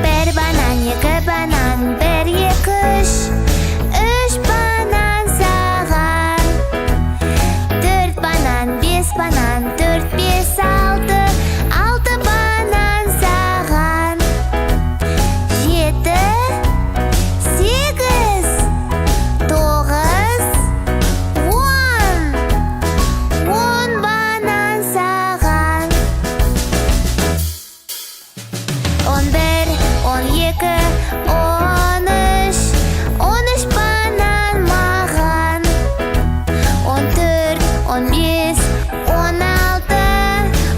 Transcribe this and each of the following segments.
Bir banan, iki banan, bir, iki, üç banan sağan. Dört banan, beş banan, dört, beş, altı, altı banan sağan. Yedi, sekiz, to'qqiz, o'n banan sağan. 11, 12, 13, 13 banan mağan. 14, 15, 16,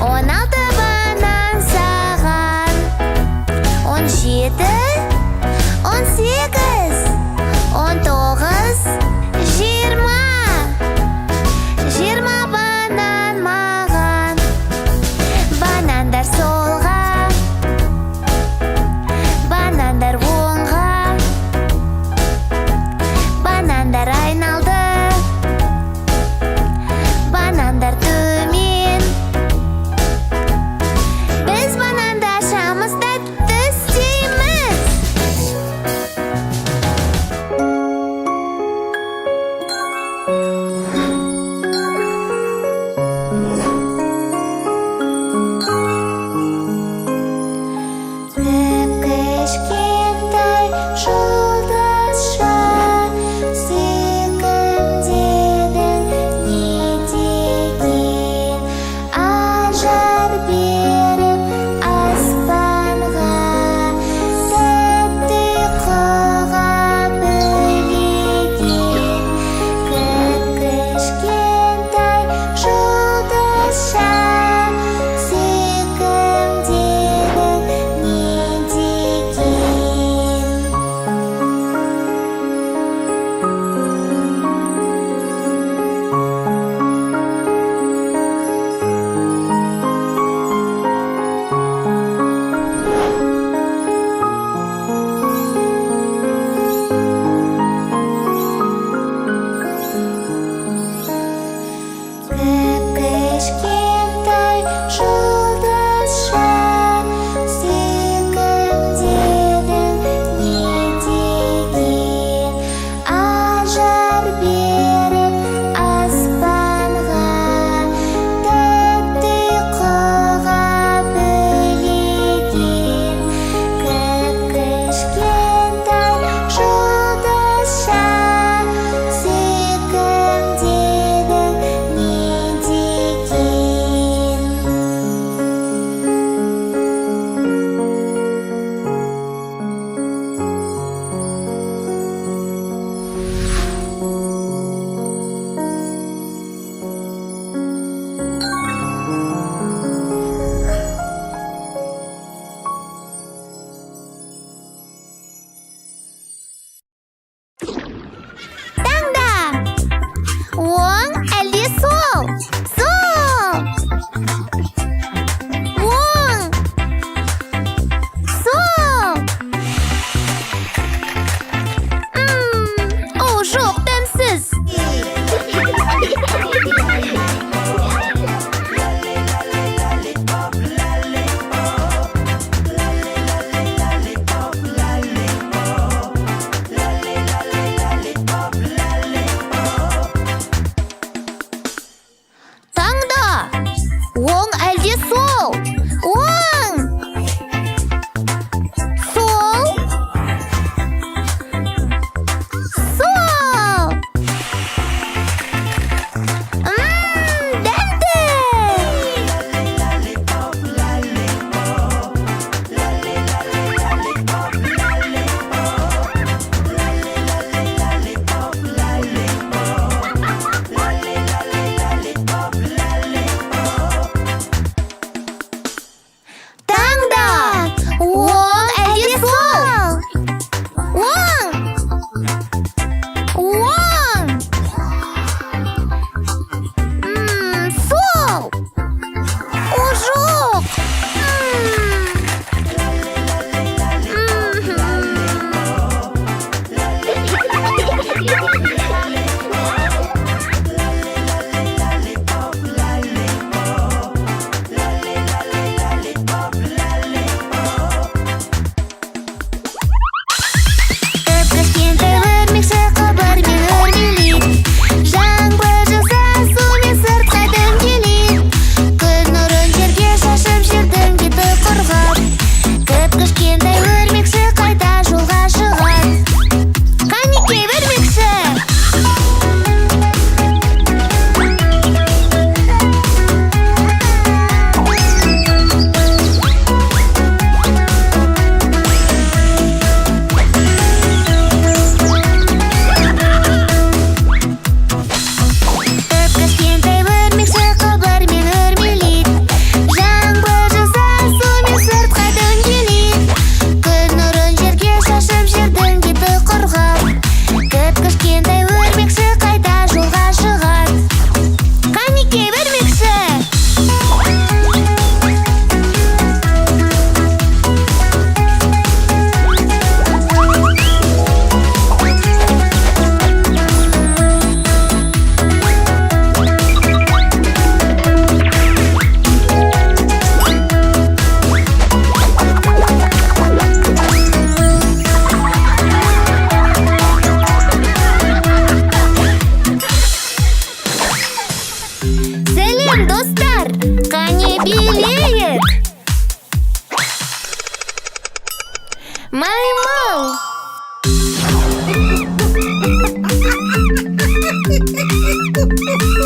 16 banan sağan. 17, 18, 19, 20, 20 banan mağan. Bananlar solga, bananlar o'ngga, bananlar aynaldi, bananlar төмен. Biz bananda ashamizda tuzlaymiz. Kip-kichkintoy yulduzcha, sekin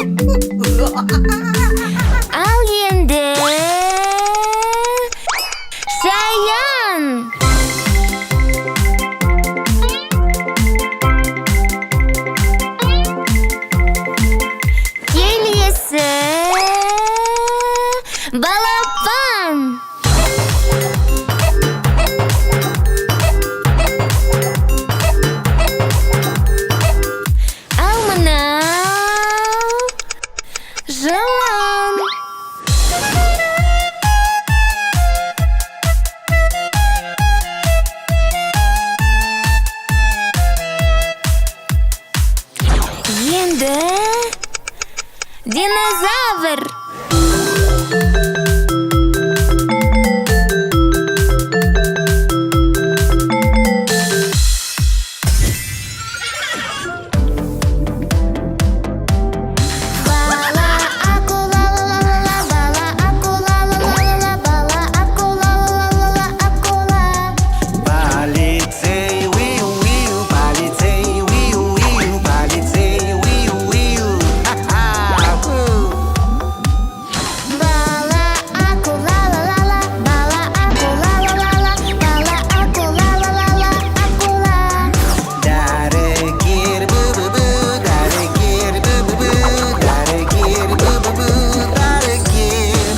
Ал енді Шаян. Келесі балапан. Ал мынау жылан. Енді динозавр. Бала акула ла-ла-ла-ла, бала акула ла-ла-ла-ла, бала акула ла-ла-ла-ла, акула. Полицей, уиу-уиу, полицей, уиу-уиу, полицей, уиу-уиу. Ха-ха! Бала акула ла-ла-ла, бала акула ла-ла-ла, бала акула ла-ла-ла, акула. Дарыгир, бу-бу-бу, дарыгир, бу-бу-бу, дарыгир, бу-бу-бу, дарыгир.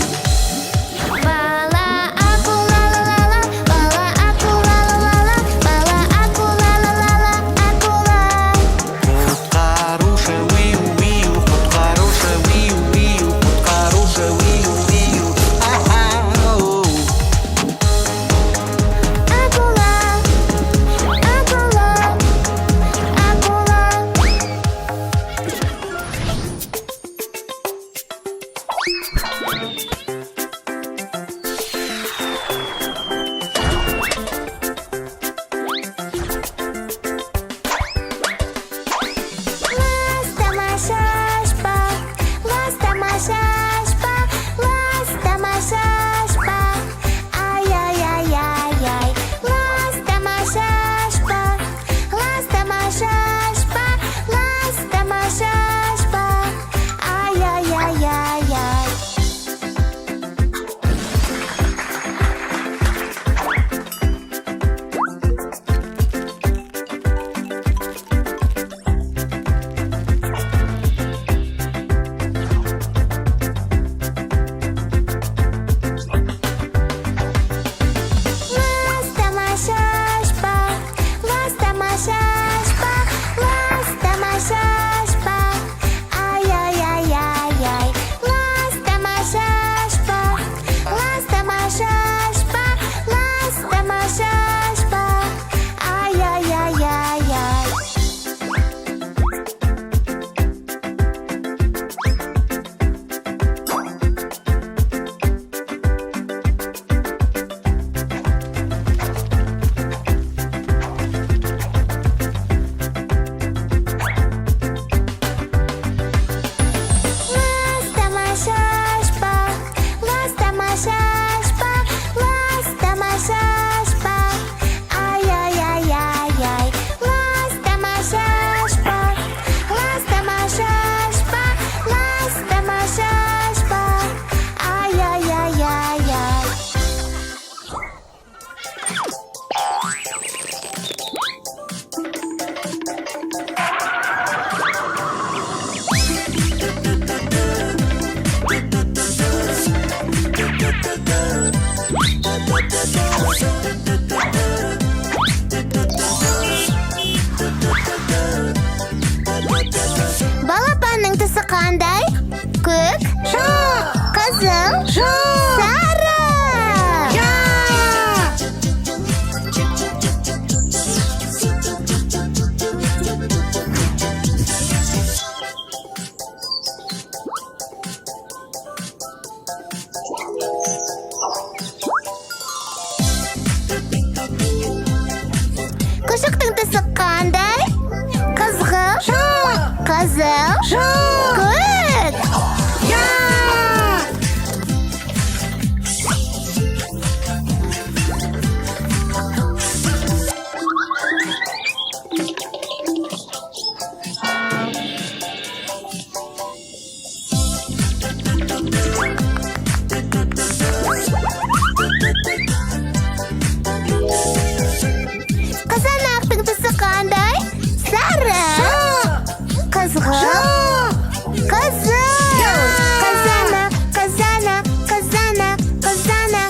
Бала акула ла-ла-ла, бала акула ла-ла-ла, бала акула ла-ла-ла, акула. Құтқарушы, уиу-уиу, құтқарушы, уиу-уиу, құтқарушы, уиу-уиу. Ха-ха-оу. Акула, акула, акула. Ластамашашпа, ластамашашпа, ай-яй-яй-яй-яй. Ластамашашпа, ластамашашпа, ластамашашпа, ай-яй-яй-яй-яй. Ластамашашпа, ластамашашпа, ластамашашпа, ай-яй-яй-яй-яй. Ластамашашпа, ластамашашпа, ластамашашпа, ай-яй-яй-яй-яй. Ластамашашпа, ластамашашпа, ластамашашпа, ай-яй-яй-яй-яй. Ластамашашпа, ластамашашпа, ластамашашпа, ай-яй-яй-яй-яй. Балапанның түсі қандай? Көк, қызыл, сары. Күшіктің түсі қандай? Қызғылт, қызыл, көк. Kazan. Kazana, kazana, kazana, kazana.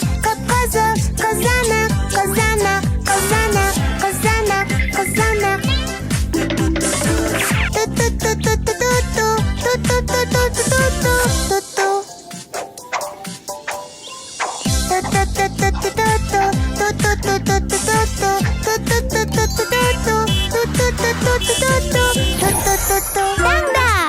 Kazı, kazana, kazana, kazana, kazana, kazana. Tu tu tu tu tu tu tu tu tu tu tu tu tu tu tu. Тогда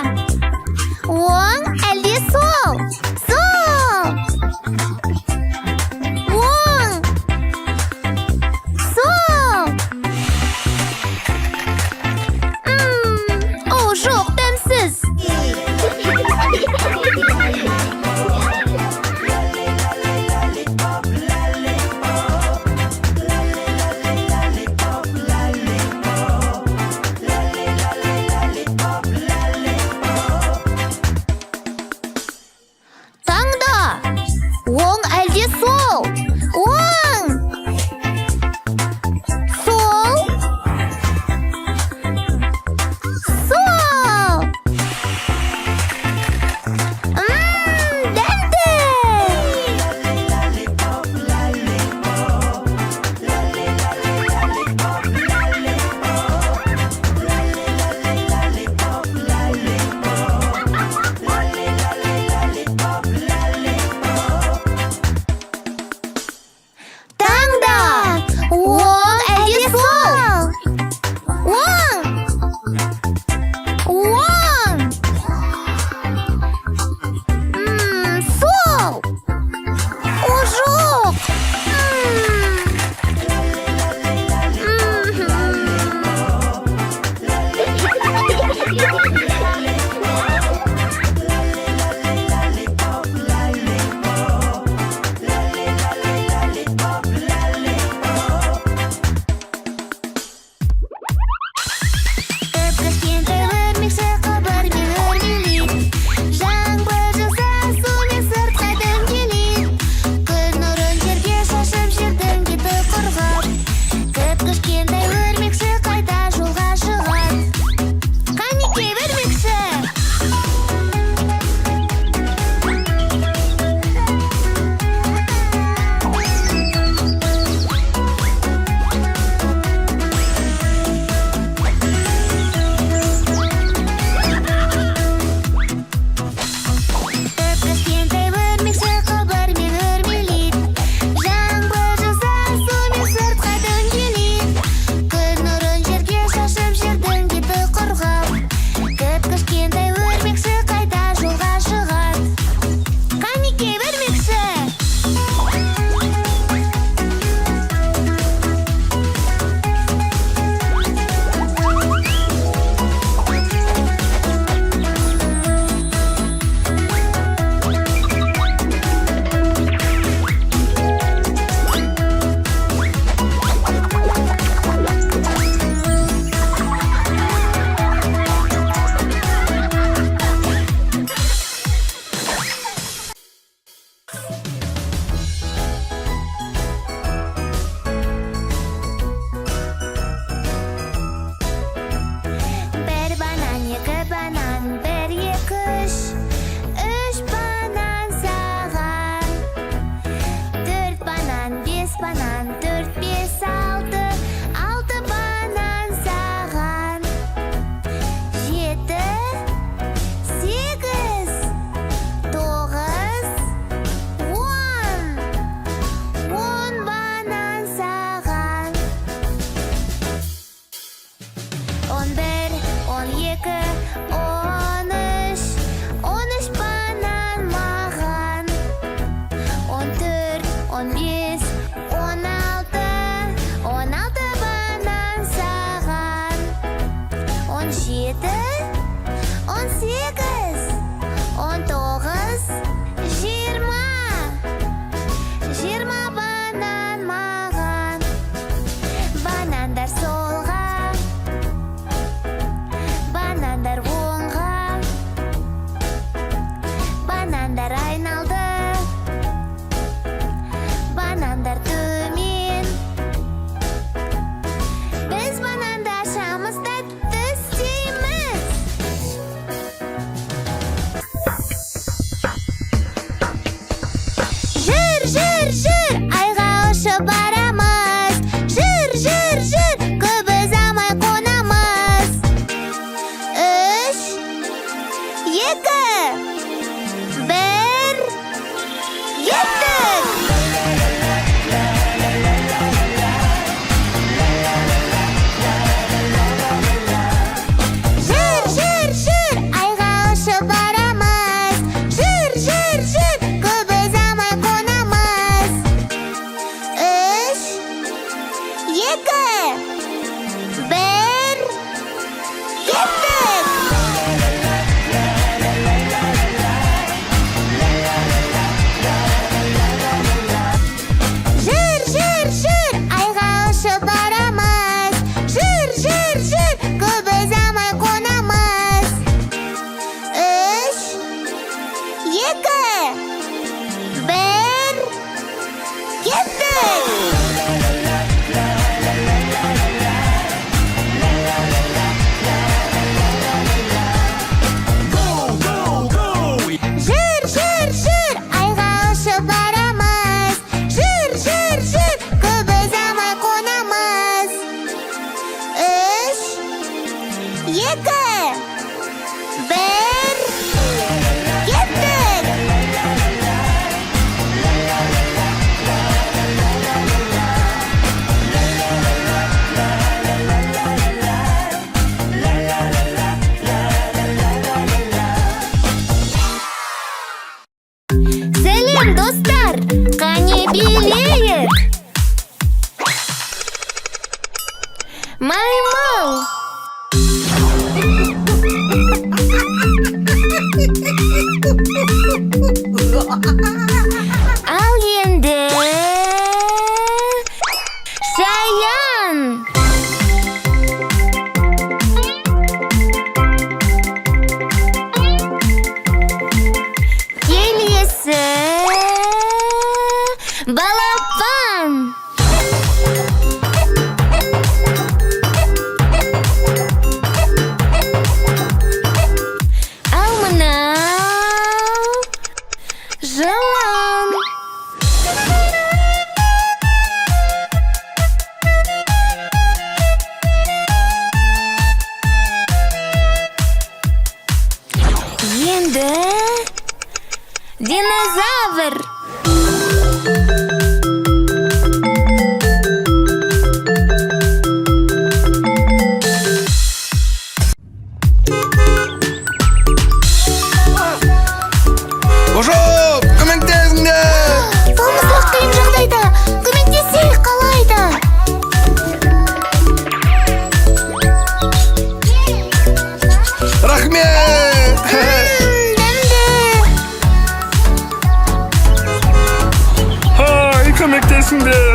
Ал енді Шаян. Келесі Балапан. Ал мынау Жылан. Енді динозавр. Ошоп, көмектесіңдер! Болмыслық қиын жағдайда көмектесейік қалайда. Рахмет! Дәмді. Хай, көмектесіңдер!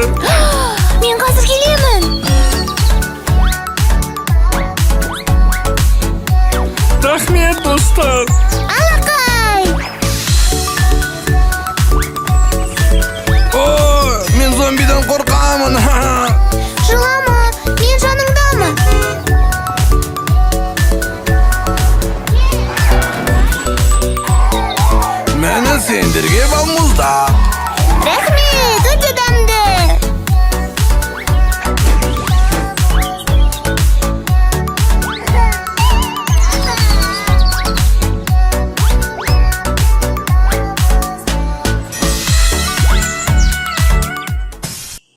Мен қазір келемін. Рахмет, достар! Алақай. О, мен зомбидан қорқамын! Жылама, мен жаныңдамын. Мені сендерге балмұздақ!